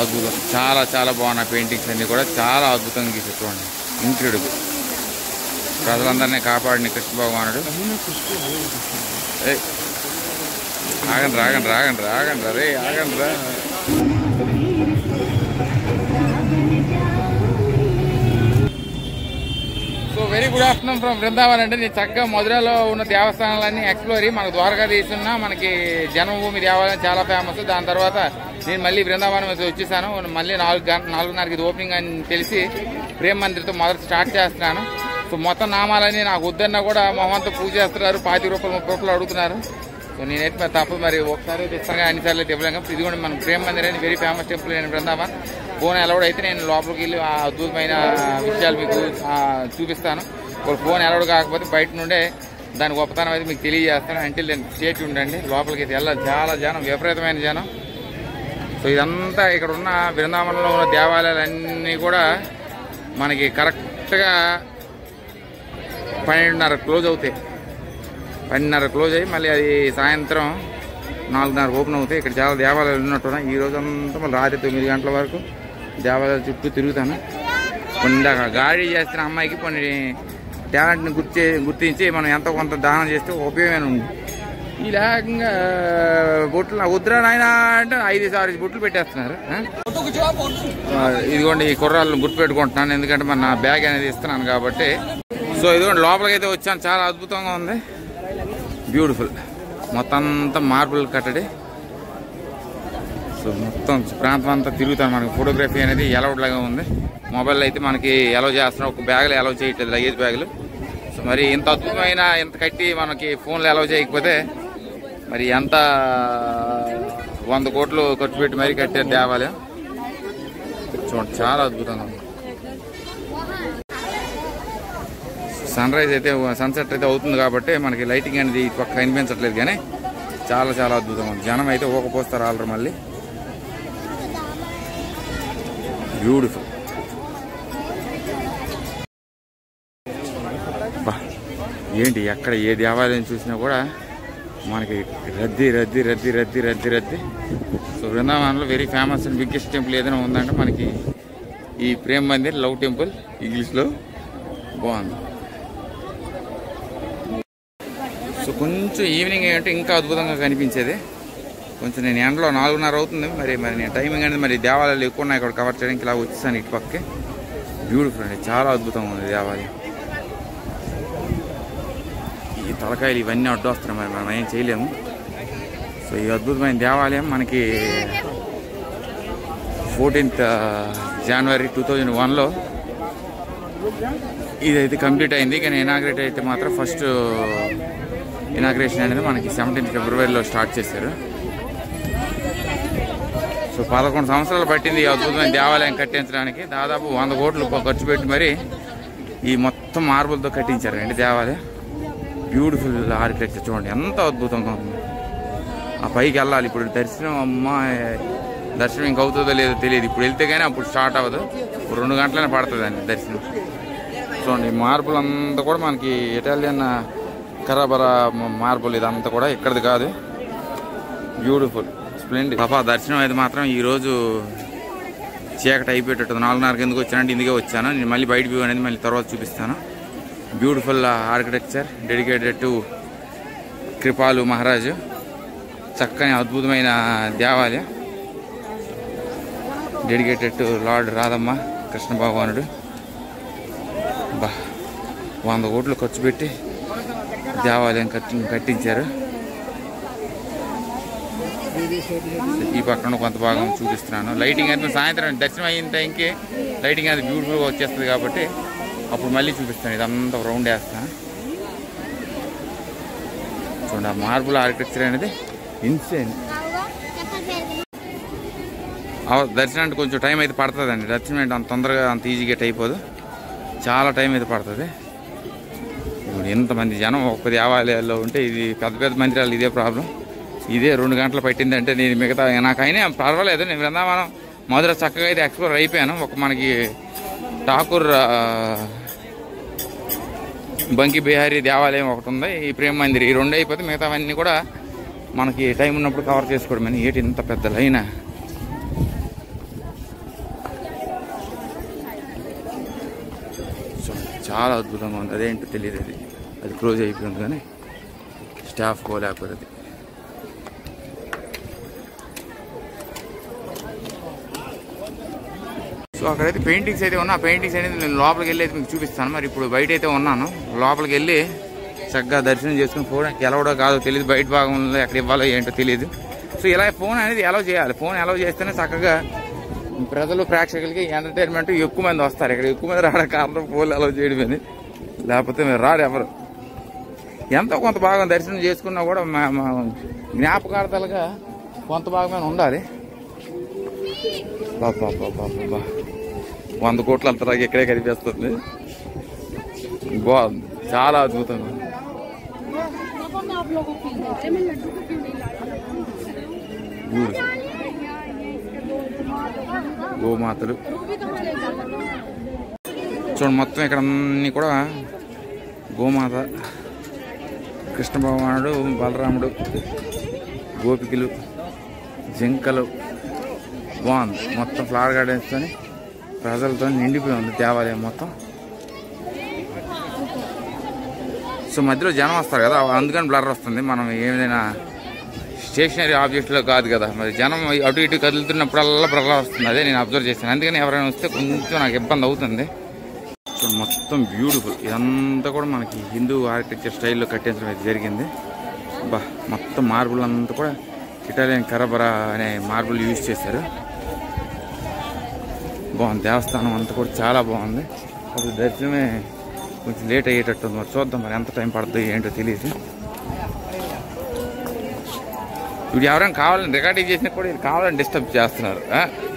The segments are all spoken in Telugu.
అద్భుతం. చాలా చాలా బాగున్నాయి పెయింటింగ్స్ అన్నీ కూడా చాలా అద్భుతంగా గీసి చూడండి. ఇంక్రెడిబుల్. ప్రజలందరినీ కాపాడిన కృష్ణ భగవానుడు. ఆగండి రాగండి రాగండి రాగండి రే ఆగండి రా. So very good afternoon from Brindavan అండి. నేను చక్కగా మధురలో ఉన్న దేవస్థానాలన్నీ ఎక్స్ప్లోర్ అయ్యి మనకు ద్వారకాధీశ్ ఉన్న మనకి జన్మభూమి దేవాలయం చాలా ఫేమస్. దాని తర్వాత నేను మళ్ళీ బృందావనం వచ్చేసాను. మళ్ళీ 4:30కి ఇది ఓపెనింగ్ అని తెలిసి ప్రేమ్ మందిర్తో మొదటి స్టార్ట్ చేస్తున్నాను. సో మొత్తం నామాలని నాకు వద్దన్నా కూడా మొహంతో పూజ చేస్తున్నారు. 25 రూపాయలు 30 రూపాయలు అడుగుతున్నారు. సో నేనైతే తప్పదు మరి ఒకసారి ఇస్తాగా అన్నిసార్లు అయితే ఇవ్వలేం. ఇది కూడా మన ప్రేమ్ మందిర్ అని వెరీ ఫేమస్ టెంపుల్ నేను బృందావన్. ఫోన్ అలౌడ్ అయితే నేను లోపలికి వెళ్ళి ఆ అద్భుతమైన విషయాలు మీకు చూపిస్తాను. ఫోన్ అలౌడ్ కాకపోతే బయట నుండే దాని గొప్పతనం అయితే మీకు తెలియజేస్తాను. అంటే స్టేట్ ఉండండి. లోపలికి అయితే వెళ్ళాలి. చాలా జనం, విపరీతమైన జనం. సో ఇదంతా ఇక్కడ ఉన్న బృందావనంలో ఉన్న దేవాలయాలన్నీ కూడా మనకి కరెక్ట్గా 12:30 క్లోజ్ అవుతాయి. 12:30 క్లోజ్ అయ్యి మళ్ళీ అది సాయంత్రం 4:30 ఓపెన్ అవుతాయి. ఇక్కడ చాలా దేవాలయాలు ఉన్నట్టున్నాయి. ఈ రోజంతా మళ్ళీ రాత్రి 9 గంటల వరకు దేవాలయాల చుట్టూ తిరుగుతాను. కొన్ని గాడి చేస్తున్న అమ్మాయికి కొన్ని టాలెంట్ని గుర్తించి మనం ఎంతో కొంత దానం చేస్తే ఉపయోగమైన ఉంది. ఈ లేకంగా బొట్లు వద్దురా నాయన అంటే 5-6 బొట్లు పెట్టేస్తున్నారు. ఇదిగోండి ఈ కుర్రాళ్ళని గుర్తుపెట్టుకుంటున్నాను, ఎందుకంటే మన నా బ్యాగ్ అనేది ఇస్తున్నాను కాబట్టి. సో ఇదిగోండి లోపలికి అయితే వచ్చాను. చాలా అద్భుతంగా ఉంది. బ్యూటిఫుల్. మొత్తం అంతా మార్బుల్ కట్టడి. సో మొత్తం ప్రాంతం అంతా తిరుగుతాను. మనకి ఫోటోగ్రఫీ అనేది అలౌడ్ లాగా ఉంది. మొబైల్ అయితే మనకి అలౌ చేస్తున్నాం. ఒక బ్యాగులు అలౌ చేయట్లేదు, లగేజ్ బ్యాగులు. సో మరి ఇంత అద్భుతమైన ఇంత కట్టి మనకి ఫోన్లు అలౌ చేయకపోతే మరి ఎంత 100 కోట్లు ఖర్చు పెట్టి మరీ కట్టారు దేవాలయం. చూడండి చాలా అద్భుతంగా ఉంది. సన్ రైజ్ అయితే సన్సెట్ అయితే అవుతుంది కాబట్టి మనకి లైటింగ్ అనేది పక్క కనిపించట్లేదు, కానీ చాలా చాలా అద్భుతంగా ఉంది. జనం అయితే ఊకపోస్తారు ఆల్రెడీ. మళ్ళీ బ్యూటిఫుల్. ఏంటి ఎక్కడ ఏ దేవాలయం చూసినా కూడా మనకి రద్దీ రద్దీ రద్దీ రద్దీ రద్దీ రద్దీ. సో బృందావనంలో very famous and biggest temple ఏదైనా ఉందంటే మనకి ఈ ప్రేమ్ మందిర్ లవ్ టెంపుల్. ఇంగ్లీష్లో బాగుంది. సో కొంచెం ఈవినింగ్ ఏంటంటే ఇంకా అద్భుతంగా కనిపించేది. కొంచెం నేను ఎండలో 4:30 అవుతుంది. మరి నేను టైమింగ్ అనేది మరి దేవాలయాలు ఎక్కువ ఉన్నాయి ఇక్కడ కవర్ చేయడానికి. ఇలా వచ్చేసాను ఇటు పక్కకి. బ్యూటిఫుల్ అండి, చాలా అద్భుతంగా ఉంది దేవాలయం. ఈ తలకాయలు ఇవన్నీ అడ్డు వస్తున్నాయి, మరి మనం ఏం చేయలేము. సో ఈ అద్భుతమైన దేవాలయం మనకి 14th జనవరి 2001లో ఇదైతే కంప్లీట్ అయింది. కానీ ఇనాగ్రేట్ అయితే మాత్రం ఫస్ట్ ఇనాగ్రేషన్ అనేది మనకి 17th ఫిబ్రవరిలో స్టార్ట్ చేశారు. సో 11 సంవత్సరాలు పట్టింది ఈ అద్భుతమైన దేవాలయం కట్టించడానికి. దాదాపు 100 కోట్లు ఖర్చు పెట్టి మరి ఈ మొత్తం మార్బుల్తో కట్టించారండి దేవాలయం. బ్యూటిఫుల్ ఆర్కిటెక్చర్ చూడండి ఎంత అద్భుతంగా ఉంది. ఆ పైకి వెళ్ళాలి. ఇప్పుడు దర్శనం దర్శనం ఇంక అవుతుందో లేదో తెలియదు. ఇప్పుడు వెళ్తే కానీ అప్పుడు స్టార్ట్ అవ్వదు. 2 గంటలనే పడుతుందండి దర్శనం. చూడండి మార్బుల్ అంతా కూడా మనకి ఇటాలియన్ కరాబరా మార్బుల్. ఇదంతా కూడా ఇక్కడిది కాదు. Beautiful splendid. పాప దర్శనం అయితే మాత్రం ఈరోజు చీకటి అయిపోయేటట్టు. 4:30 ఎందుకు వచ్చానంటే ఇందుకే వచ్చాను. నేను మళ్ళీ బయట వ్యూ అనేది మళ్ళీ తర్వాత చూపిస్తాను. బ్యూటిఫుల్ ఆర్కిటెక్చర్ డెడికేటెడ్ టు కృపాలు మహారాజు. చక్కని అద్భుతమైన దేవాలయం dedicated to lord Radhamma Krishna భగవానుడు. 100 కోట్లు ఖర్చు పెట్టి దేవాలయం కట్టించారు. ఈ పక్కన కొంత భాగం చూపిస్తున్నాను. లైటింగ్ అయితే సాయంత్రం దర్శనం అయిన టైంకి లైటింగ్ అనేది బ్యూటిఫుల్గా వచ్చేస్తుంది కాబట్టి అప్పుడు మళ్ళీ చూపిస్తాను. ఇదంతా రౌండ్ వేస్తాను. చూడండి ఆ మార్బుల్ ఆర్కిటెక్చర్ అనేది ఇన్సేన్. దర్శనానికి కొంచెం టైం అయితే పడుతుందండి. దర్శనం అంటే అంత తొందరగా అంత ఈజీగా అయిపోదు, చాలా టైం అయితే పడుతుంది. ఇప్పుడు ఎంతమంది జనం ఒక్క దేవాలయాల్లో ఉంటే ఇది పెద్ద పెద్ద మందిరాలు ఇదే ప్రాబ్లం. ఇదే 2 గంటలు పట్టిందంటే నేను మిగతా నాకైనా పర్వాలేదు. నేను బృందావనం మధుర చక్కగా అయితే ఎక్స్ప్లోర్ అయిపోయాను. ఒక మనకి ఠాకూర్ బంకి బిహారీ దేవాలయం ఒకటి ఉంది, ఈ ప్రేమ మందిర్. ఈ 2 అయిపోతే మిగతావన్నీ కూడా మనకి టైం ఉన్నప్పుడు కవర్ చేసుకోవడం. ఏంటి ఇంత పెద్ద లైన్. చాలా అద్భుతంగా ఉంది. అదేంటో తెలియదు, అది క్లోజ్ అయిపోయింది కానీ స్టాఫ్ పోలేకపోతుంది. సో అక్కడైతే పెయింటింగ్స్ అయితే ఉన్నా, ఆ పెయింటింగ్స్ అనేది నేను లోపలికి వెళ్ళి అయితే మీకు చూపిస్తాను. మరి ఇప్పుడు బయట అయితే ఉన్నాను, లోపలికి వెళ్ళి చక్కగా దర్శనం చేసుకుని ఫోన్ ఎలవడో కాదో తెలియదు, బయట భాగంలో ఎక్కడ ఇవ్వాలో ఏంటో తెలియదు. సో ఇలా ఫోన్ అనేది అలౌ చేయాలి. ఫోన్ అలౌ చేస్తేనే చక్కగా ప్రజలు ప్రేక్షకులకి ఎంటర్టైన్మెంట్ ఎక్కువ మంది వస్తారు. ఇక్కడ ఎక్కువ మంది రావడానికి కారణం ఫోన్లు అలౌ చేయడమని, లేకపోతే మీరు రారు ఎవరు. ఎంతో కొంత భాగం దర్శనం చేసుకున్నా కూడా జ్ఞాపకార్థాలుగా కొంత భాగమే ఉండాలి. బాబా 100 కోట్ల అంతలా ఇక్కడే కనిపిస్తుంది. బాగుంది, చాలా అద్భుతంగా. గోమాతలు చూడండి, మొత్తం ఇక్కడ అన్ని కూడా గోమాత, కృష్ణ భగవానుడు, బలరాముడు, గోపికలు, జింకలు. బాగుంది, మొత్తం ఫ్లవర్ గార్డెన్స్తో ప్రజలతో నిండిపోయి ఉంది దేవాలయం మొత్తం. సో మధ్యలో జనం వస్తారు కదా, అందుకని బ్లర్ వస్తుంది. మనం ఏదైనా స్టేషనరీ ఆబ్జెక్ట్లో కాదు కదా, మరి జనం అటు ఇటు కదులుతున్నప్పుడల్లా బ్లర్ వస్తుంది. అదే నేను అబ్జర్వ్ చేశాను, అందుకని ఎవరైనా వస్తే కొంచెం నాకు ఇబ్బంది అవుతుంది. సో మొత్తం బ్యూటిఫుల్. ఇదంతా కూడా మనకి హిందూ ఆర్కిటెక్చర్ స్టైల్లో కట్టించడం అయితే జరిగింది. బా మొత్తం మార్బుల్ అంతా కూడా ఇటాలియన్ కరబరా అనే మార్బుల్ యూజ్ చేశారు. బాగుంది, దేవస్థానం అంతా కూడా చాలా బాగుంది. అసలు దర్శనమే కొంచెం లేట్ అయ్యేటట్టుంది. మరి చూద్దాం, మరి ఎంత టైం పడుతుంది ఏంటో తెలియదు. ఇప్పుడు ఎవరైనా కావాలని రికార్డింగ్ చేసినా కూడా ఇది కావాలని డిస్టర్బ్ చేస్తున్నారు.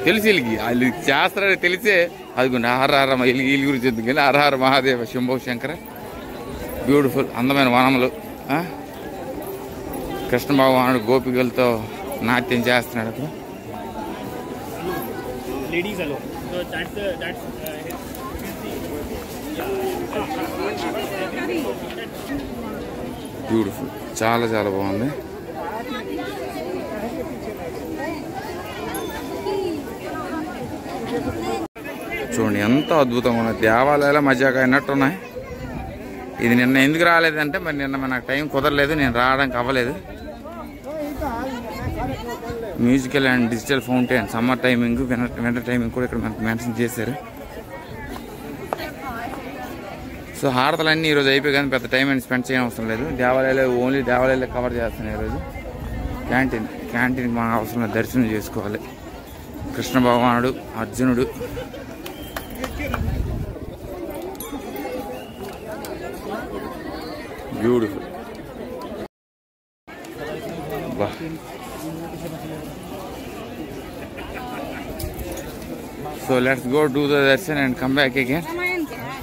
తెలిసి వాళ్ళు చేస్తారని తెలిసే అది హరహర వీళ్ళ గురించి ఎందుకు కానీ హరహర మహాదేవ శంభో శంకర. బ్యూటిఫుల్ అందమైన వనములు, కృష్ణ భగవానుడు గోపికలతో నాట్యం చేస్తున్నాడు అక్కడ. బ్యూటిఫుల్, చాలా చాలా బాగుంది. చూడండి ఎంత అద్భుతంగా ఉన్నాయి. దేవాలయాల మధ్యగా అయినట్టున్నాయి. ఇది నిన్న ఎందుకు రాలేదంటే మరి నిన్న నాకు టైం కుదరలేదు, నేను రావడానికి అవ్వలేదు. Musical and digital fountain summer timing, winter timing కూడా ఇక్కడ మనకు మెన్షన్ చేశారు. సో హారతలన్నీ ఈరోజు అయిపోయి కానీ పెద్ద టైం అని స్పెండ్ చేయడం అవసరం లేదు. దేవాలయాలు ఓన్లీ దేవాలయాలే కవర్ చేస్తున్నాయి ఈరోజు. క్యాంటీన్కి మనకు అవసరం లేదు, దర్శనం చేసుకోవాలి. కృష్ణ భగవానుడు, అర్జునుడు, బ్యూటిఫుల్. బా so let's go do the Darshan and come back again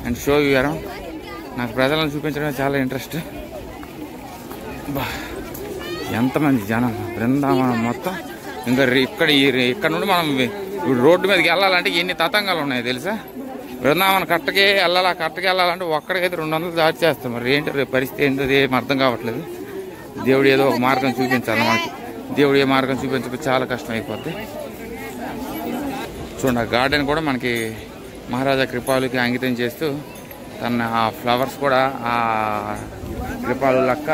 and show you around. నాకు ప్రజలను చూపించడమే చాలా ఇంట్రెస్ట్. బా ఎంతమంది జనం, బృందావనం మొత్తం. ఇంకా ఇక్కడ నుండి మనం రోడ్డు మీదకి వెళ్ళాలంటే ఎన్ని తతంగాలు ఉన్నాయి తెలుసా. బృందావనం కట్టకే వెళ్ళాలంటే ఒక్కడికైతే 200 దాటి చేస్తాం. మరి ఏంటో పరిస్థితి ఏంటో ఏం అర్థం కావట్లేదు. దేవుడు ఏదో ఒక మార్గం చూపించాలి మనకి. దేవుడు ఏ మార్గం చూపించకపోతే చాలా కష్టం అయిపోద్ది. చూడండి, ఆ గార్డెన్ కూడా మనకి మహారాజా కృపాలుకి అంకితం చేస్తూ తన ఆ ఫ్లవర్స్ కూడా ఆ కృపాలు లెక్క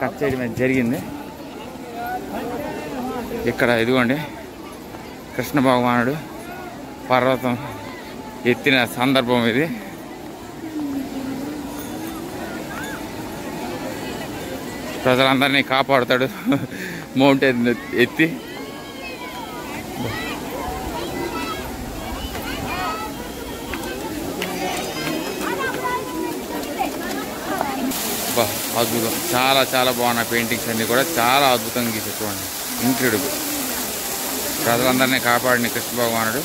కట్ చేయడం జరిగింది. ఇక్కడ ఇదిగోండి కృష్ణ భగవానుడు పర్వతం ఎత్తిన సందర్భం ఇది. ప్రజలందరినీ కాపాడుతాడు మౌంటైన్ ఎత్తి. అద్భుతం, చాలా చాలా బాగున్నాయి. పెయింటింగ్స్ అన్నీ కూడా చాలా అద్భుతంగా గీసారు. చూడండి, ఇంక్రెడిబుల్. ప్రజలందరినీ కాపాడిన కృష్ణ భగవానుడు.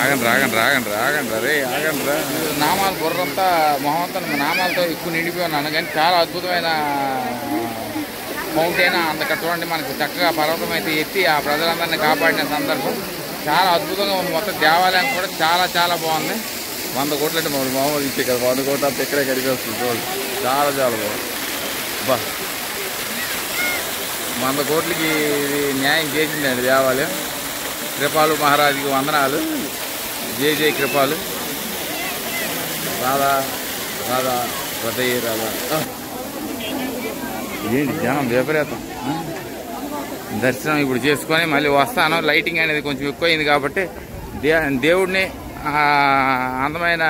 ఆగండి రే ఆగండి. నామాలు బుర్రంతా మొహంతా నామాలతో ఎక్కువ నిండిపోయి ఉన్నాను. కానీ చాలా అద్భుతమైన మౌంటైన్ అందుకని చూడండి, మనకి చక్కగా పర్వతం అయితే ఎత్తి ఆ ప్రజలందరినీ కాపాడిన సందర్భం చాలా అద్భుతంగా ఉంది. మొత్తం దేవాలయం కూడా చాలా చాలా బాగుంది. 100 కోట్లు అంటే మామూలు ఇచ్చే కదా, 100 కోట్లు అంతా ఇక్కడే కడిగి వస్తుంది. చూడండి, చాలా చాలా బాగుంది. బా 100 కోట్లకి న్యాయం చేసిందండి దేవాలయం. కృపాలు మహారాజుకి వందనాలు. జై జై కృపాలు రాధా రాధా హృదయ రాధా. ఏంటి జనం విపరీతం. దర్శనం ఇప్పుడు చేసుకొని మళ్ళీ వస్తాను. లైటింగ్ అనేది కొంచెం ఎక్కువైంది కాబట్టి దేవుడిని అందమైన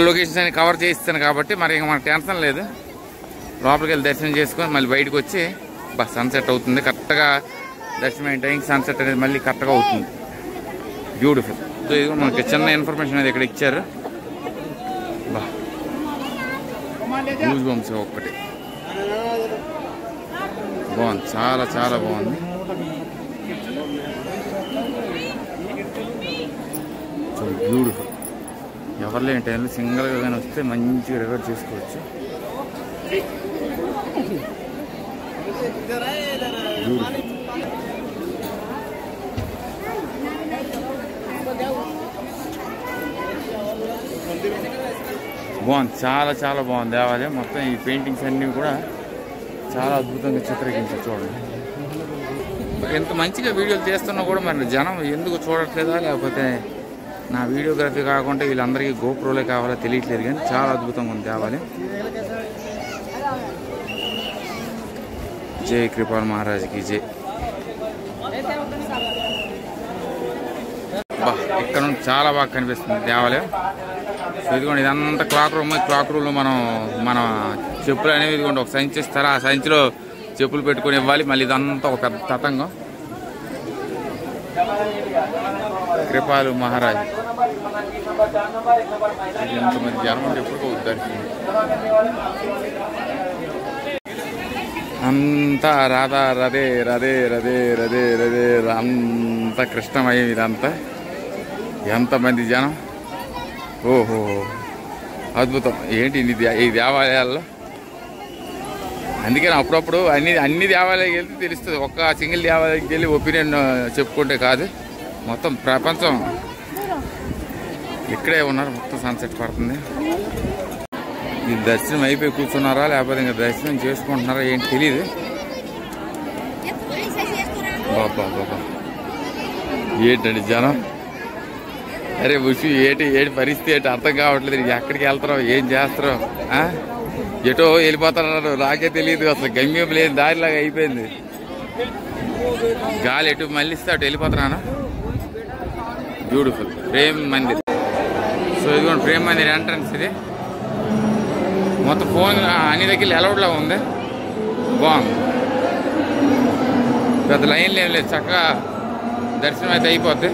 లొకేషన్స్ అని కవర్ చేయిస్తాను కాబట్టి మరి ఇంకా మనకు టెన్షన్ లేదు. లోపలికి వెళ్ళి దర్శనం చేసుకొని మళ్ళీ బయటకు వచ్చి సన్సెట్ అవుతుంది. కరెక్ట్గా దర్శనం అయిన టైంకి సన్సెట్ అనేది మళ్ళీ కరెక్ట్గా అవుతుంది. బ్యూటిఫుల్. సో ఇది మనకి చిన్న ఇన్ఫర్మేషన్ అనేది ఇక్కడ ఇచ్చారు. గూస్ బంప్స్ ఒక్కటి బాగుంది, చాలా చాలా బాగుంది. So beautiful. ఎవరు లేని టైంలో సింగిల్గా కానీ వస్తే మంచిగా రికార్డ్ చేసుకోవచ్చు. బాగుంది, చాలా చాలా బాగుంది దేవాలయం. మొత్తం ఈ పెయింటింగ్స్ అన్నీ కూడా చాలా అద్భుతంగా చిత్రీకరించారు. చూడండి ఎంత మంచిగా వీడియోలు చేస్తున్నా కూడా మరి జనం ఎందుకు చూడట్లేదా, లేకపోతే నా వీడియోగ్రఫీ కాకుండా వీళ్ళందరికీ గోప్రోలే కావాలో తెలియట్లేదు. కానీ చాలా అద్భుతంగా ఉంది దేవాలయం. జై కృపాల్ మహారాజ్కి జై. ఇక్కడ నుండి చాలా బాగా కనిపిస్తుంది దేవాలయం. సో ఇదిగోండి ఇదంతా క్లాక్ రూమ్. క్లాక్ రూమ్లో మన చెప్పులు అనేవి ఇదిగోండి ఒక సంచి ఇస్తారు. ఆ సంచిలో చెప్పులు పెట్టుకొని ఇవ్వాలి. మళ్ళీ ఇదంతా ఒక పెద్ద తతంగం. కృపాలు మహారాజ్ ఎంతమంది జనం అంటే ఎప్పుడు దర్శనం. అంతా రాధా రదే రదే రదే రదే రదే అంతా కృష్ణమయం. ఇదంతా ఎంతమంది జనం. ఓహో అద్భుతం. ఏంటి ఈ దేవాలయాల్లో. అందుకని అప్పుడప్పుడు అన్ని దేవాలయాలకు వెళ్తే తెలుస్తుంది. ఒక్క సింగిల్ దేవాలయానికి వెళ్ళి ఒపీనియన్ చెప్పుకుంటే కాదు. మొత్తం ప్రపంచం ఇక్కడే ఉన్నారు. మొత్తం సన్సెట్ పడుతుంది. ఈ దర్శనం అయిపోయి కూర్చున్నారా లేకపోతే ఇంకా దర్శనం చేసుకుంటున్నారా ఏంటి తెలియదు. బాబా బాబా ఏంటండి జనం. అరే ఉషి ఏటి పరిస్థితి ఏంటి అర్థం కావట్లేదు. ఎక్కడికి వెళ్తారో ఏం చేస్తారో ఎటో వెళ్ళిపోతున్నారు. నాకే తెలియదు అసలు. గమ్యం లేని దారిలాగా అయిపోయింది. గాలి ఎటు మళ్ళిస్తే అటు వెళ్ళిపోతున్నాను. బ్యూటిఫుల్ ప్రేమ్ మందిర్. సో ఇదిగోండి ప్రేమ్ మందిర్ ఎంట్రన్స్. ఇది మొత్తం ఫోన్ అన్ని దగ్గర అలౌడ్లా ఉంది. బాగుంది. పెద్ద లైన్లు ఏం లేదు. చక్కగా దర్శనం అయితే అయిపోద్ది.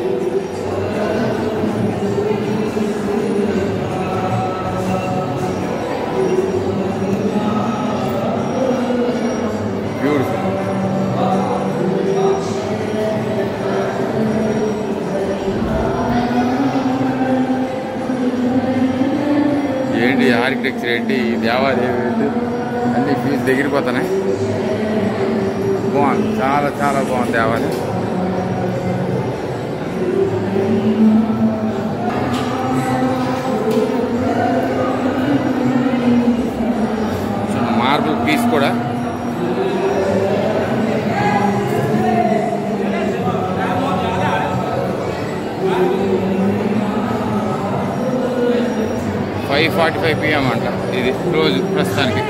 బ్యూటిఫుల్. ఏంటి ఆర్కిటెక్చర్ ఏంటి, ఈ దేవాలయం ఏంటి, అన్ని ఫీజు దగ్గరిపోతున్నాయి. బాగుంది, చాలా చాలా బాగుంది దేవాలయం. మార్బుల్ పీస్ కూడా $5:45 PM అంట. ఇది క్లోజ్ ప్రస్తుతానికి.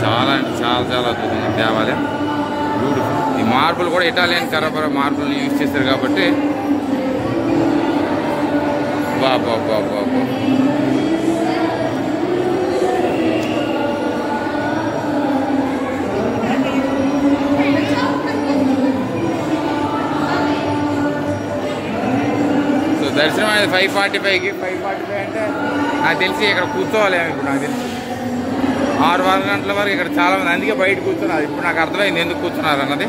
చాలా అంటే చాలా చాలా అద్భుతంగా దేవాలయం. బ్యూటిఫుల్. ఈ మార్బుల్ కూడా ఇటాలియన్ కరబర మార్బుల్ యూజ్ చేస్తారు కాబట్టి బాబా బాబా బాబా. సో దర్శనం అనేది 5:45కి. 5:45 అంటే నాకు తెలిసి ఇక్కడ కూర్చోవాలి. ఇప్పుడు నాకు తెలిసి 6 గంటల వరకు ఇక్కడ చాలా మంది, అందుకే బయట కూర్చున్నారు. ఇప్పుడు నాకు అర్థమైంది ఎందుకు కూర్చున్నారు అన్నది.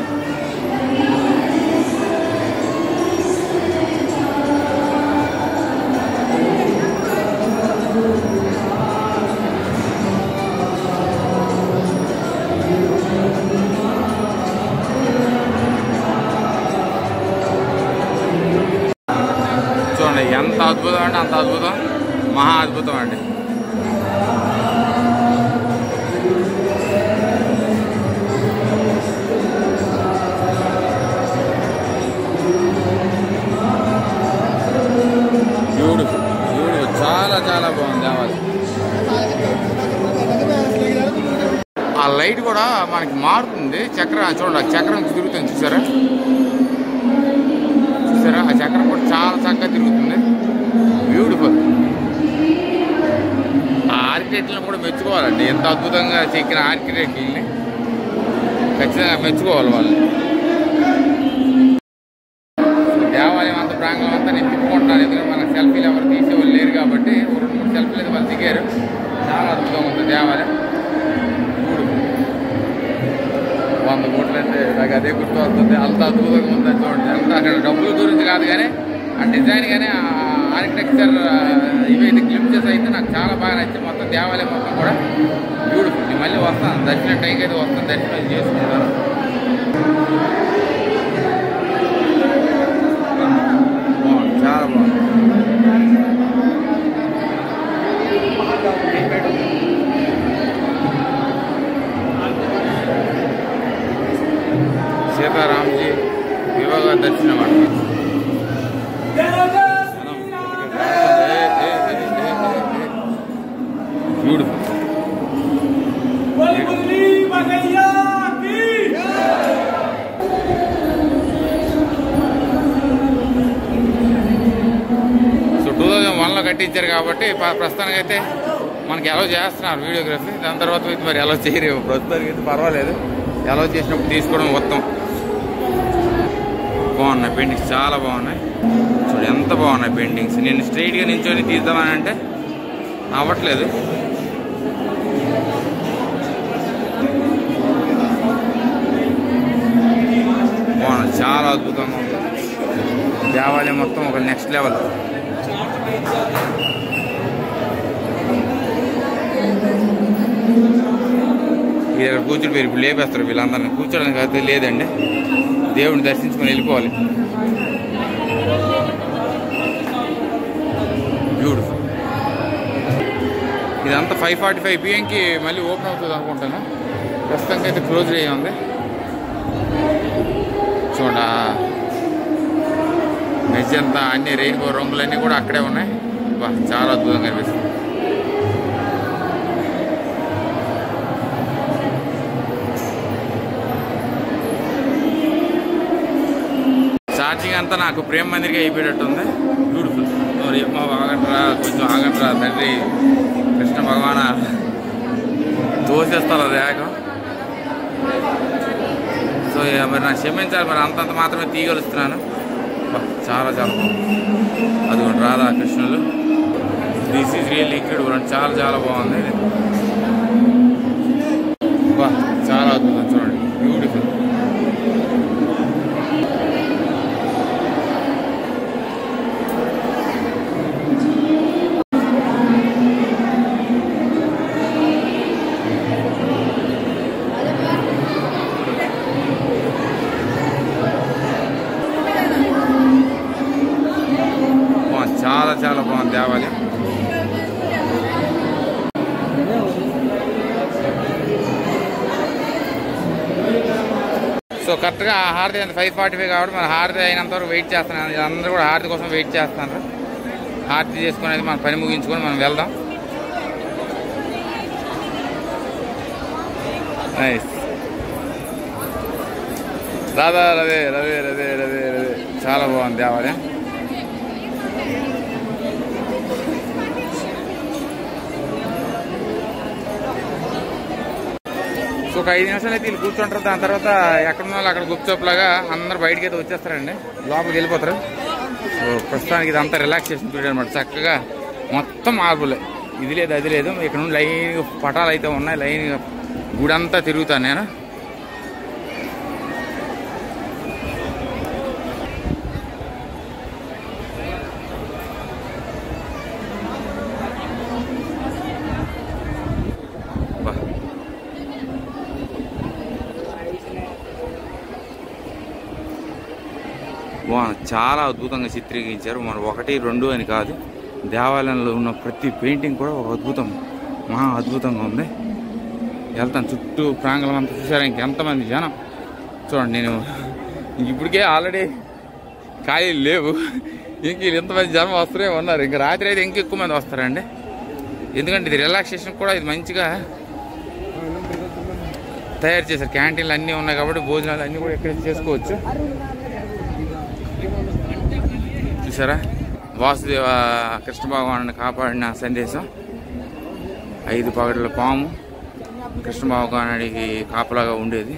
చూడండి ఎంత అద్భుతం అంటే అంత అద్భుతం, మహా అద్భుతం అండి. కూడా మనకి మారుతుంది. చక్రం చూడండి, చక్రం తిరుగుతుంది చూసారా, ఆ చక్రం కూడా చాలా చక్కగా తిరుగుతుంది. బ్యూటిఫుల్. ఆ ఆర్కిటెక్ట్లను కూడా మెచ్చుకోవాలండి. ఎంత అద్భుతంగా చెక్కిన ఆర్కిటెక్ట్ని ఖచ్చితంగా మెచ్చుకోవాలి వాళ్ళు. దేవాలయం అంత ప్రాంగణం అంతా నేను తిప్పుకుంటాను, ఎందుకంటే మన సెల్ఫీలు ఎవరు తీసేవాళ్ళు లేరు కాబట్టి 2-3 సెల్ఫీలు అయితే వాళ్ళు దిగారు. చాలా అద్భుతంగా ఉంది దేవాలయం. 100 కోట్లు అంటే నాకు అదే గుర్తు వస్తుంది. అంత అద్భుతంగా ఉందని చూడండి. అంత అక్కడ డబ్బుల గురించి కాదు కానీ ఆ డిజైన్ కానీ ఆ ఆర్కిటెక్చర్ ఇవైతే గ్లింప్సెస్ అయితే నాకు చాలా బాగా నచ్చింది. మొత్తం దేవాలయం మొత్తం కూడా బ్యూటిఫుల్. నేను మళ్ళీ వస్తాను, దర్శనం టైంకి అయితే వస్తాను, దర్శనం చేసుకుంటాను. బాగుంది, చాలా బాగుంది. సీతారాంజీ వివాహ దర్శనం అండి. బ్యూటిఫుల్. సో 2001లో కట్టించారు కాబట్టి ప్రస్తుతానికి అయితే మనకి అలౌ చేస్తున్నారు వీడియోగ్రఫీ. దాని తర్వాత అయితే మరి అలౌ చేయరు. ప్రస్తుతానికి అయితే పర్వాలేదు, అలౌ చేసినప్పుడు తీసుకోవడం మొత్తం. బాగున్నాయి పెయింటింగ్స్, చాలా బాగున్నాయి. చూడు ఎంత బాగున్నాయి పెయింటింగ్స్. నేను స్ట్రైట్గా నించొని తీద్దామని అంటే అవ్వట్లేదు. బాగున్నాయి, చాలా అద్భుతంగా ఉంది దేవాలయం మొత్తం. ఒక నెక్స్ట్ లెవెల్. ఇది అక్కడ కూర్చుని పేరు ఇప్పుడు లేపేస్తారు వీళ్ళందరినీ. కూర్చోడానికి అయితే లేదండి, దేవుడిని దర్శించుకొని వెళ్ళిపోవాలి. బ్యూటిఫుల్. ఇదంతా 5:45 PM మళ్ళీ ఓపెన్ అవుతుంది అనుకుంటాను. ప్రస్తుతానికి అయితే క్లోజ్ అయ్యి ఉంది. చూడ మెజ్ అంతా అన్ని రెయిన్బో రంగులన్నీ కూడా అక్కడే ఉన్నాయి. చాలా అద్భుతంగా కనిపిస్తుంది. ఛార్జింగ్ అంతా నాకు ప్రేమ మందిరికి అయిపోయేటట్టుంది. బ్యూటిఫుల్. ఆగట్రా, కొంచెం ఆగట్రా తండ్రి కృష్ణ భగవాన తోసేస్తారు రేగం. సో మరి నాకు క్షమించాలి, మరి అంతంత మాత్రమే తీయగలుస్తున్నాను. చాలా చాలా బాగుంది. అదిగోండి రాధాకృష్ణులు. This is real liquid. చాలా చాలా బాగుంది. చాలా అద్భుతం. చూడండి బ్యూటిఫుల్. చాలా చాలా బాగుంది దేవాలయం. సో కరెక్ట్గా హారతి 5:45 కాబట్టి మన హారతి అయినంత వరకు వెయిట్ చేస్తున్నాను. అందరూ కూడా హారతి కోసం వెయిట్ చేస్తున్నారు. హారతి చేసుకునేది మన పని ముగించుకొని మనం వెళ్దాం. నైస్. రాధా రదే రదే రదే రదే రదే. చాలా బాగుంది దేవాలయం. సో ఒక 5 నిమిషాలు అయితే వీళ్ళు కూర్చుంటారు. దాని తర్వాత ఎక్కడున్న వాళ్ళు అక్కడ గుప్చోపులాగా అందరూ బయటకి అయితే వచ్చేస్తారండి, లోపలికి వెళ్ళిపోతారు. సో ప్రస్తుతానికి ఇదంతా రిలాక్సేషన్ పీరియడ్ అనమాట. చక్కగా మొత్తం మార్పులే, ఇది లేదు అది లేదు. ఇక్కడ నుండి లైన్గా పటాలు అయితే ఉన్నాయి. లైన్గా గుడి అంతా తిరుగుతాను నేను. చాలా అద్భుతంగా చిత్రీకరించారు. మన 1, 2 అని కాదు, దేవాలయంలో ఉన్న ప్రతి పెయింటింగ్ కూడా ఒక అద్భుతం, మహా అద్భుతంగా ఉంది. వెళ్తాను చుట్టూ ప్రాంగణం అంతా చూసారా, ఇంకెంతమంది జనం చూడండి. నేను ఇప్పటికే ఆల్రెడీ ఖాళీలు లేవు, ఇంక ఇంతమంది జనం వస్తూనే ఉన్నారు. ఇంక రాత్రి అయితే ఇంకెక్కువ మంది వస్తారండి. ఎందుకంటే ఇది రిలాక్సేషన్ కూడా ఇది మంచిగా తయారు చేశారు. క్యాంటీన్లు అన్నీ ఉన్నాయి కాబట్టి భోజనాలు అన్నీ కూడా ఇక్కడ చేసుకోవచ్చు. చూసారా, వాసుదేవ కృష్ణ భగవాను కాపాడిన సందేశం. 5 పగడల పాము కృష్ణ భగవానుడికి కాపలాగా ఉండేది.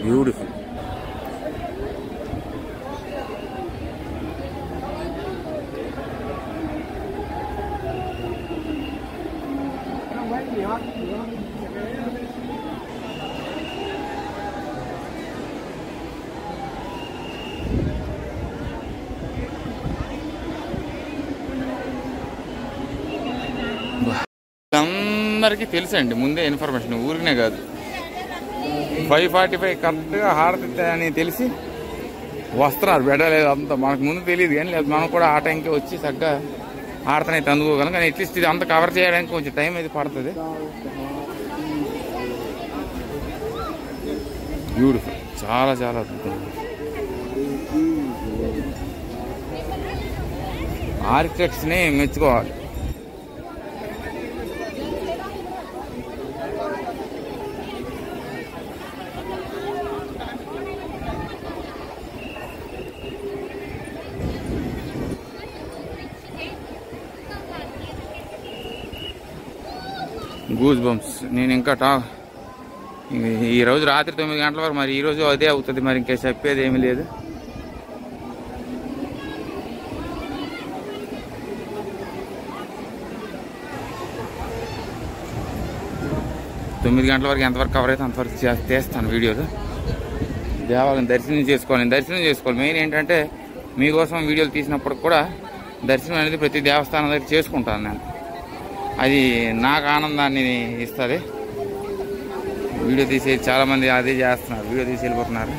బ్యూటిఫుల్. అందరికీ తెలుసండి ముందే ఇన్ఫర్మేషన్, ఊరినే కాదు. 5:45 కరెక్ట్గా హారతి అని తెలిసి వస్తున్నారు. బెడలేదు అంతా మనకు ముందు తెలియదు కానీ, లేదు మనం కూడా ఆ టైంకి వచ్చి చక్కగా హారతిని అయితే అందుకోగలం. కానీ అట్లీస్ట్ ఇది అంతా కవర్ చేయడానికి కొంచెం టైం అయితే పడుతుంది. బ్యూటిఫుల్, చాలా చాలా అద్భుతం. ఆర్కిటెక్ట్స్ని మెచ్చుకోవాలి. Goose bumps. నేను ఇంకా ఈరోజు రాత్రి 9 గంటల వరకు, మరి ఈరోజు అదే అవుతుంది. మరి ఇంకా చెప్పేది ఏమీ లేదు. తొమ్మిది గంటల వరకు ఎంతవరకు కవర్ అయితే అంతవరకు చేస్తాను వీడియోలు. దేవాలయం దర్శనం చేసుకోవాలి. మెయిన్ ఏంటంటే మీకోసం వీడియోలు తీసినప్పుడు కూడా దర్శనం అనేది ప్రతి దేవస్థానం దగ్గర చేసుకుంటాను నేను. అది నాకు ఆనందాన్ని ఇస్తుంది. వీడియో తీసి చాలామంది అదే చేస్తున్నారు, వీడియో తీసి వెళ్ళిపోతున్నారు.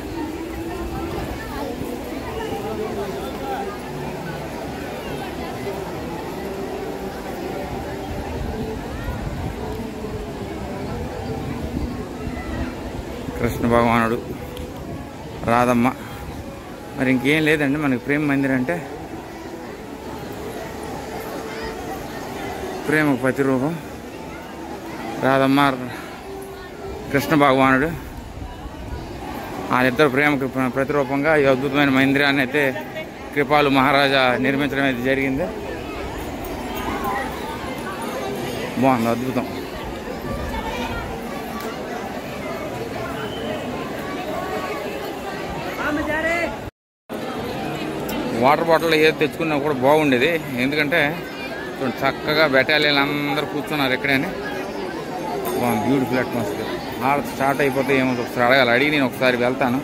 కృష్ణ భగవానుడు, రాధమ్మ. మరి ఇంకేం లేదండి మనకి. ప్రేమ మందిర్ అంటే ప్రేమకు ప్రతిరూపం. రాధమ్మ, కృష్ణ భగవానుడు, వాళ్ళిద్దరు ప్రేమకు ప్రతిరూపంగా ఈ అద్భుతమైన మందిరాన్ని అయితే కృపాలు మహారాజా నిర్మించడం అయితే జరిగింది. బాగుంది, అద్భుతం. వాటర్ బాటిల్ ఏదో తెచ్చుకున్నా కూడా బాగుండేది. ఎందుకంటే చక్కగా బెటాలియన్ అందరూ కూర్చున్నారు ఎక్కడైనా. బాగుంది, బ్యూటిఫుల్ అట్మాస్ఫియర్. హారతి స్టార్ట్ అయిపోతే ఏమో ఒకసారి అడిగి నేను ఒకసారి వెళ్తాను.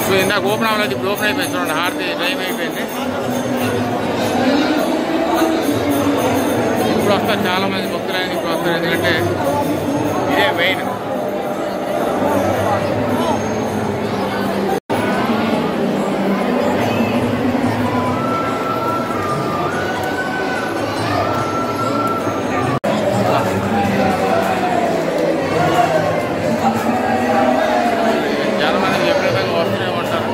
సో ఇందాక ఓపెన్ అవ్వలేదు, ఇప్పుడు ఓపెన్ అయిపోయింది. చూడండి, హారతి టైం అయిపోయింది. ఇప్పుడు వస్తారు చాలా మంది భక్తులు అనేది. ఇప్పుడు వస్తారు, ఎందుకంటే ఇదే మెయిన్. చాలా మంది ఎప్పుడైనా వస్తూనే ఉంటారు.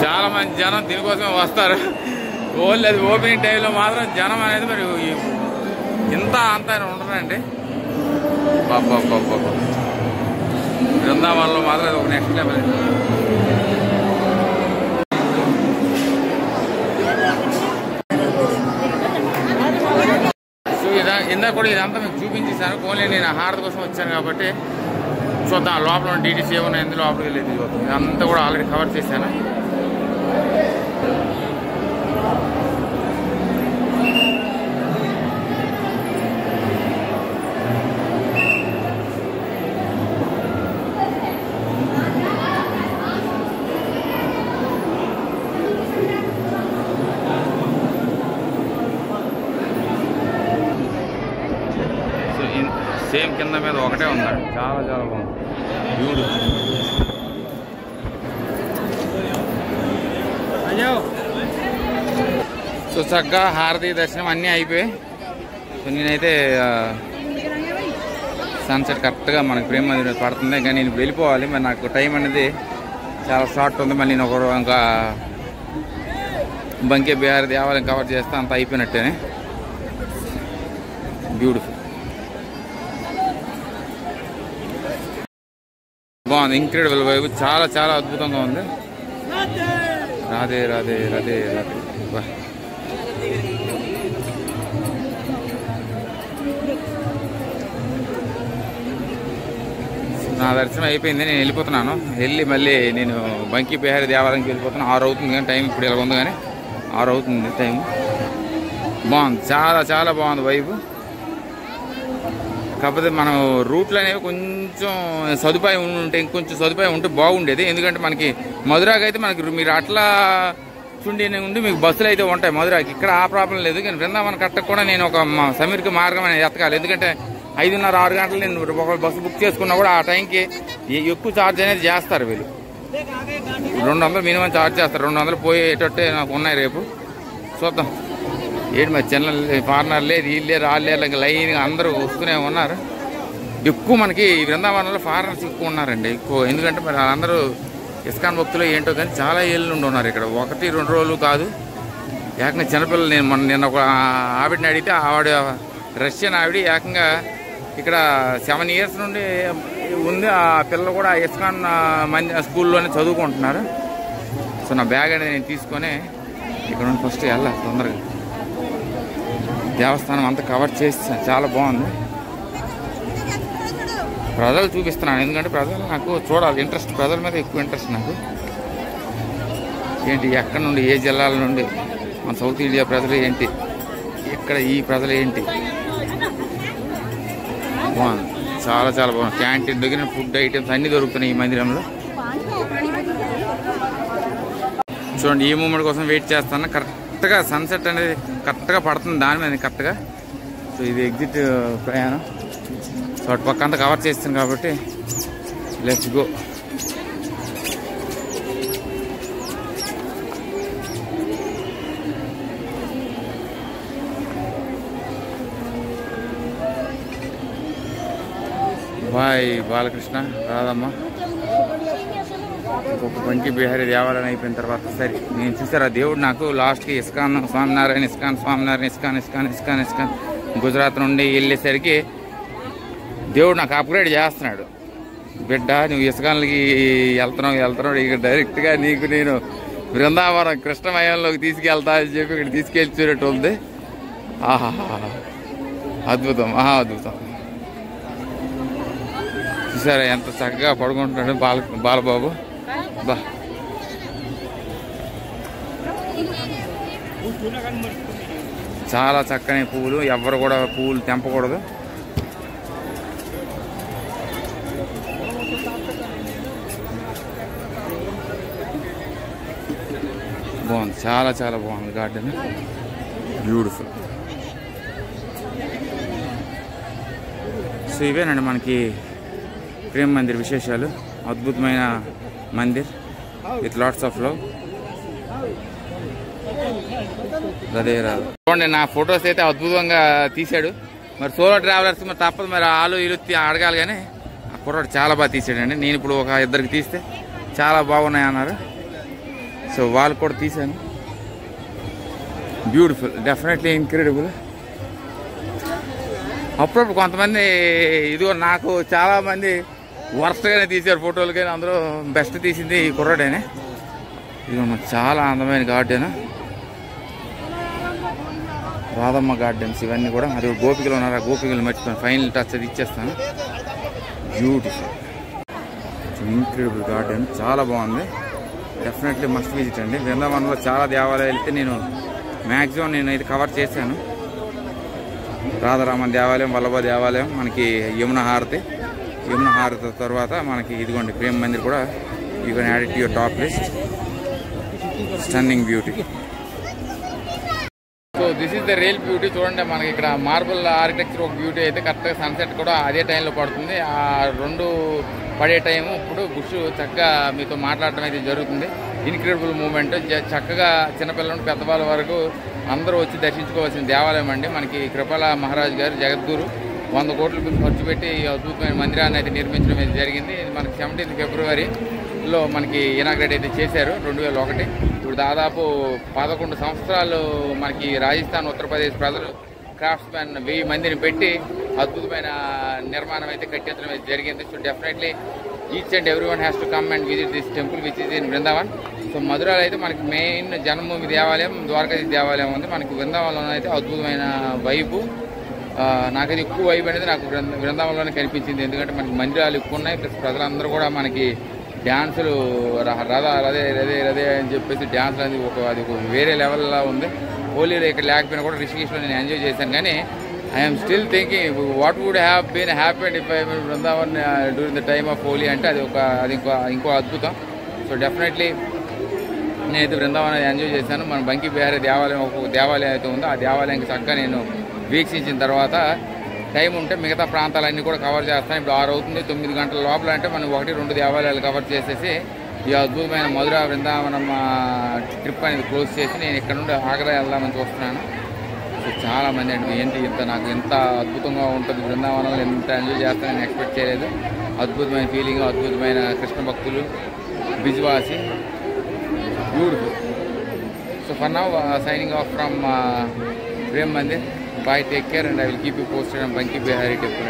చాలా మంది జనం దీనికోసమే వస్తారు. ఓన్లీ అది ఓపెనింగ్ టైంలో మాత్రం జనం అనేది మరి ఇంత అంత ఉండరండి. బాబా బృందావనంలో మాత్రం అది ఒక నెక్స్ట్ లెవెల్. సో ఇందాక కూడా ఇదంతా మీకు చూపించేశాను. ఓన్లీ నేను హారతి కోసం వచ్చాను కాబట్టి చూద్దాం లోపల డీటెయిల్స్ ఏమన్నా ఎందులో లోపలికి వెళ్ళేది చూద్దాం. ఇదంతా కూడా ఆల్రెడీ కవర్ చేశాను. సేమ్ కింద మీద ఒకటే ఉందండి. చాలా చాలా బాగుంది, బ్యూటిఫుల్. సో చక్కగా హారతి దర్శనం అన్నీ అయిపోయాయి. సో నేనైతే సన్సెట్ కరెక్ట్గా మనకి ప్రేమ మందిరం పడుతుంది. కానీ నేను వెళ్ళిపోవాలి, మరి నాకు టైం అనేది చాలా షార్ట్ ఉంది. మళ్ళీ నేను ఇంకా బంకే బిహారీ దేవాలయం కవర్ చేస్తే అంత అయిపోయినట్టేనే. బ్యూటిఫుల్, బాగుంది, ఇంక్రెడిబుల్ వైబ్, చాలా చాలా అద్భుతంగా ఉంది. రాధే రాధే రాధే రాధే. నా దర్శనం అయిపోయింది, నేను వెళ్ళిపోతున్నాను. వెళ్ళి మళ్ళీ నేను బంకీ బిహారీ దేవాలయంకి వెళ్ళిపోతున్నాను. 6 అవుతుంది కానీ టైం ఇప్పుడు ఇలా ఉంది, కానీ 6 అవుతుంది టైం. బాగుంది, చాలా చాలా బాగుంది వైబ్. కాకపోతే మనం రూట్లు అనేవి కొంచెం సదుపాయం ఉంటే, ఇంకొంచెం సదుపాయం ఉంటే బాగుండేది. ఎందుకంటే మనకి మధురాకి అయితే మనకి మీరు అట్లా చుండి ఉండి మీకు బస్సులు అయితే ఉంటాయి మధురాకి. ఇక్కడ ఆ ప్రాబ్లం లేదు. కానీ బృందావనం కట్టకు కూడా నేను ఒక సమీర్కి మార్గం అనేది ఎత్తకాలి. ఎందుకంటే 5:30-6 గంటలు నేను ఒక బస్సు బుక్ చేసుకున్నా కూడా ఆ టైంకి ఎక్కువ ఛార్జ్ అనేది చేస్తారు వీళ్ళు. 200 మినిమం ఛార్జ్ చేస్తారు. 200 పోయేటట్టే నాకు ఉన్నాయి రేపు. చూద్దాం ఏంటి మరి చిన్న ఫారినర్ లేదు, వీళ్ళే రాళ్ళేరు, ఇంకా లైన్గా అందరూ వస్తూనే ఉన్నారు. ఎక్కువ మనకి బృందావనంలో ఫారినర్స్ ఎక్కువ ఉన్నారండి ఎక్కువ. ఎందుకంటే మరి అందరూ ఇస్కాన్ భక్తులు ఏంటో కానీ చాలా ఏళ్ళ నుండి ఉన్నారు ఇక్కడ. 1-2 రోజులు కాదు, ఏకంగా చిన్నపిల్లలు. నేను నిన్న ఒక ఆవిడని అడిగితే ఆవిడ రష్యన్ ఆవిడ ఏకంగా ఇక్కడ 7 ఇయర్స్ నుండి ఉంది. ఆ పిల్లలు కూడా ఇస్కాన్ స్కూల్లోనే చదువుకుంటున్నారు. సో నా బ్యాగ్ అనేది నేను తీసుకొని ఇక్కడ నుండి ఫస్ట్ వెళ్ళాలి తొందరగా. దేవస్థానం అంతా కవర్ చేస్తాను, చాలా బాగుంది. ప్రజలు చూపిస్తున్నాను, ఎందుకంటే ప్రజలు నాకు చూడాలి ఇంట్రెస్ట్, ప్రజల మీద ఎక్కువ ఇంట్రెస్ట్ నాకు. ఏంటి ఎక్కడి నుండి, ఏ జిల్లాల నుండి మన సౌత్ ఇండియా ప్రజలు ఏంటి, ఇక్కడ ఈ ప్రజలు ఏంటి, బాగుంది, చాలా చాలా బాగుంది. క్యాంటీన్ దగ్గర ఫుడ్ ఐటమ్స్ అన్నీ దొరుకుతున్నాయి ఈ మందిరంలో. చూడండి, ఈ మూమెంట్ కోసం వెయిట్ చేస్తాను. కరెక్ట్గా సన్సెట్ అనేది కరెక్ట్గా పడుతుంది దాని మీద కరెక్ట్గా. సో ఇది ఎగ్జిట్ ప్రయాణం. సో అటు పక్క అంతా కవర్ చేస్తాను కాబట్టి let's go. Bye Balakrishna, Radhamma. ఇంకొక బంకీ బిహారీ దేవాలయం అయిపోయిన తర్వాత సరే నేను చూసారు ఆ దేవుడు నాకు లాస్ట్కి ISKCON Swaminarayan, ISKCON Swaminarayan, ISKCON ISKCON ISKCON ISKCON Gujarat నుండి వెళ్ళేసరికి దేవుడు నాకు అప్గ్రేడ్ చేస్తున్నాడు. బిడ్డ నువ్వు ఇస్కాన్లకి వెళ్తున్నావు ఇక డైరెక్ట్గా నీకు నేను బృందావనం కృష్ణమయంలోకి తీసుకెళ్తా అని చెప్పి ఇక్కడ తీసుకెళ్ళినట్టు ఉంది. ఆహా, అద్భుతం, మహా అద్భుతం. చూసారా ఎంత చక్కగా పడుకుంటున్నాడు బాలబాబు. బా చాలా చక్కని పువ్వులు, ఎవరు కూడా పువ్వులు తెంపకూడదు. బాగుంది, చాలా చాలా బాగుంది గార్డెన్, బ్యూటిఫుల్. సో ఇవేనండి మనకి ప్రేమ్ మందిర్ విశేషాలు. అద్భుతమైన Mandir with lots of love. అదే రాదు చూడండి, నా ఫొటోస్ అయితే అద్భుతంగా తీశాడు. మరి సోలో ట్రావెలర్స్ మరి తప్పదు, మరి ఆలు ఇల్లు అడగాలి. కానీ ఆ కుర్రాడు చాలా బాగా తీసాడండి. నేను ఇప్పుడు ఒక 2 తీస్తే చాలా బాగున్నాయి అన్నారు. సో వాళ్ళు కూడా తీశాను. Beautiful, definitely incredible. అప్పుడప్పుడు కొంతమంది ఇదిగో నాకు చాలామంది వర్స్ట్గానే తీశారు ఫోటోలు, కానీ అందరూ బెస్ట్ తీసింది ఈ కుర్రాడేనే. ఇదిగో నాకు చాలా అందమైన గార్డెన్, రాధమ్మ గార్డెన్స్ ఇవన్నీ కూడా. అది గోపికలు ఉన్నారు, ఆ గోపికలు మర్చిపోయాను, ఫైనల్ టచ్ అది ఇచ్చేస్తాను. బ్యూటిఫుల్, ఇంక్రెడిబుల్ గార్డెన్, చాలా బాగుంది. డెఫినెట్లీ మస్ట్ విజిట్ అండి. బృందావనంలో చాలా దేవాలయాలు అయితే నేను మ్యాక్సిమం నేనైతే కవర్ చేశాను. రాధారామన్ దేవాలయం, వల్లభ దేవాలయం, మనకి యమున హారతి తర్వాత మనకి ఇదిగోండి ప్రేమ్ మందిర్ కూడా. You can add it to your top list. Stunning beauty. So this is the real beauty. చూడండి మనకి ఇక్కడ మార్బుల్ ఆర్కిటెక్చర్ ఒక బ్యూటీ అయితే కరెక్ట్గా సన్సెట్ కూడా అదే టైంలో పడుతుంది. ఆ 2 పడే టైము ఇప్పుడు బుష్ చక్కగా మీతో మాట్లాడటం అయితే జరుగుతుంది. Incredible moment. చక్కగా చిన్నపిల్లల నుండి పెద్దవాళ్ళ వరకు అందరూ వచ్చి దర్శించుకోవాల్సిన దేవాలయం అండి. మనకి కృపాల మహారాజ్ గారు జగద్గురు 100 కోట్లు ఖర్చు పెట్టి ఈ అద్భుతమైన మందిరాన్ని అయితే నిర్మించడం అయితే జరిగింది. ఇది మనకి 17 ఫిబ్రవరిలో మనకి ఇనాగ్రేట్ అయితే చేశారు 2001. ఇప్పుడు దాదాపు 11 సంవత్సరాలు మనకి రాజస్థాన్, ఉత్తరప్రదేశ్ ప్రజలు క్రాఫ్ట్స్మెన్ 1000 మందిని పెట్టి అద్భుతమైన నిర్మాణం అయితే కట్టించడం అయితే జరిగింది. So definitely each and every one has to come and visit this temple which is in Vrindavan. So మధురలో అయితే మనకి మెయిన్ జన్మభూమి దేవాలయం, ద్వారకాధీశ దేవాలయం ఉంది. మనకి బృందావనంలో అయితే అద్భుతమైన వైపు, నాకైతే ఎక్కువ వైబ్ అనేది నాకు బృందావనంలోనే కనిపించింది. ఎందుకంటే మనకి మందిరాలు ఎక్కువ ఉన్నాయి, ప్లస్ ప్రజలందరూ కూడా మనకి డ్యాన్సులు రదే అని చెప్పేసి డ్యాన్సులు అనేది అది ఒక వేరే లెవెల్లో ఉంది. హోలీలో ఇక్కడ లేకపోయినా కూడా రిషికేశ్లో నేను ఎంజాయ్ చేశాను. కానీ I'm still thinking what would have been happy if I Vrindavan during the time of Holi అంటే అది ఇంకో అద్భుతం. సో డెఫినెట్లీ నేనైతే బృందావనం ఎంజాయ్ చేశాను. మన బంకి బిహారీ దేవాలయం ఒక దేవాలయం అయితే ఉందో ఆ దేవాలయానికి చక్కగా నేను వీక్షించిన తర్వాత టైం ఉంటే మిగతా ప్రాంతాలన్నీ కూడా కవర్ చేస్తాను. ఇప్పుడు 6 అవుతుంది, 9 గంటల లోపల అంటే మనం 1-2 దేవాలయాలు కవర్ చేసేసి ఈ అద్భుతమైన మధుర బృందావనం ట్రిప్ అనేది క్లోజ్ చేసి నేను ఇక్కడ నుండి ఆగ్రా వెళ్దామని చూస్తున్నాను. సో చాలామంది అండి ఏంటి నాకు ఎంత అద్భుతంగా ఉంటుంది బృందావనంలో, ఎంత ఎంజాయ్ చేస్తాను నేను ఎక్స్పెక్ట్ చేయలేదు. అద్భుతమైన ఫీలింగ్, అద్భుతమైన కృష్ణ భక్తులు, Brijwasi, beautiful. So for now signing off from Prem Mandir. Bye, take care, and I will keep you posted on Banki Bihari temple.